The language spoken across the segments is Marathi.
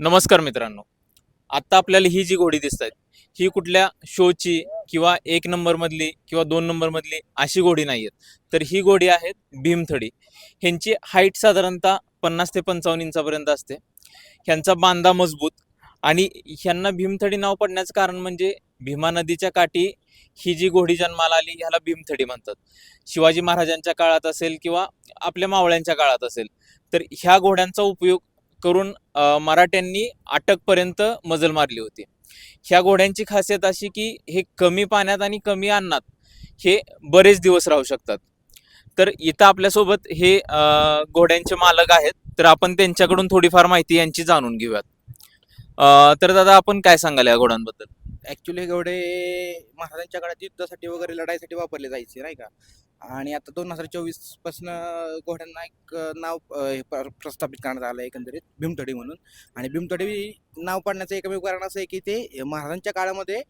नमस्कार मित्रांनो. आत्ता आपल्याला ही जी घोडी दिसत आहेत ही कुठल्या शोची किंवा 1 नंबर मधली किंवा 2 नंबर मधली अशी घोडी नाही आहेत, तर ही घोडी आहेत भीमथडी. ह्यांची हाईट साधारणतः 50 ते 55 इंचापर्यंत असते. ह्यांचा बांधा मजबूत आणि ह्यांना भीमथडी नाव पडण्याचं कारण म्हणजे भीमा नदीच्या काठी ही जी घोडी जन्माला आली ह्याला भीमथडी म्हणतात. शिवाजी महाराजांच्या काळात असेल किंवा आपल्या मावळ्यांच्या काळात असेल तर ह्या घोड्यांचा उपयोग करून मराठ्यांनी अटकपर्यंत मजल मारली होती. ह्या घोड्यांची खासियत अशी की हे कमी पाण्यात आणि कमी अन्नात हे बरेच दिवस राहू शकतात. तर इथं आपल्यासोबत हे घोड्यांचे मालक आहेत, तर आपण त्यांच्याकडून थोडीफार माहिती यांची जाणून घेऊयात. तर दादा आपण काय सांगाल या घोड्यांबद्दल? ऍक्च्युली घोडे महाराजांच्या काळात युद्धासाठी वगैरे लढाईसाठी वापरले जायचे नाही का. आणि आता 2024 पासून घोड्यांना एक नाव प्रस्थापित करण्यात आलं एकंदरीत भीमथडी म्हणून. आणि भीमथडी नाव पाडण्याचं एकमेव कारण असं आहे की ते महाराजांच्या काळामध्ये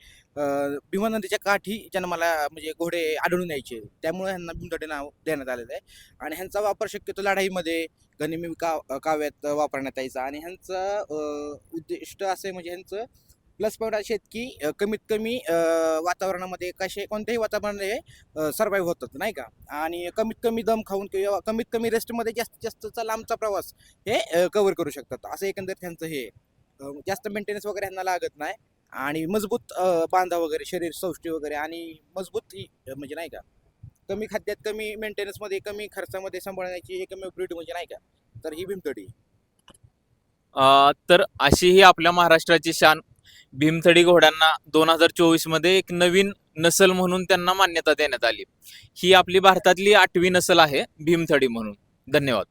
भीमा नदीच्या काठी जन्माला म्हणजे घोडे आढळून यायचे, त्यामुळे ह्यांना भीमथडी नाव देण्यात आलेलं आहे. आणि ह्यांचा वापर शक्यतो लढाईमध्ये गनिमी काव्यात वापरण्यात यायचा. आणि ह्यांचं उद्दिष्ट असे म्हणजे ह्यांचं प्लस पॉईंट असे आहेत की कमीत कमी वातावरणामध्ये कोणत्याही वातावरणामध्ये सर्वाईव्ह होतात नाही का. आणि कमीत कमी दम खाऊन किंवा कमीत कमी रेस्टमध्ये जास्तीत जास्तचा लांबचा प्रवास हे कव्हर करू शकतात. असं एकंदर त्यांचं हे जास्त मेंटेनन्स वगैरे ह्यांना लागत नाही. आणि मजबूत बांधा वगैरे, शरीर सौष्ठी वगैरे आणि मजबूत म्हणजे नाही का, कमी खाद्यात कमी मेंटेनन्समध्ये कमी खर्चामध्ये सांभाळण्याची एकमेव ब्रीड म्हणजे नाही का, तर ही भीमथडी. तर अशी ही आपल्या महाराष्ट्राची शान भीमथडी घोड्यांना 2024 मध्ये एक नवीन नसल म्हणून त्यांना मान्यता देण्यात आली. ही आपली भारतातली 8वी नसल आहे भीमथडी म्हणून. धन्यवाद.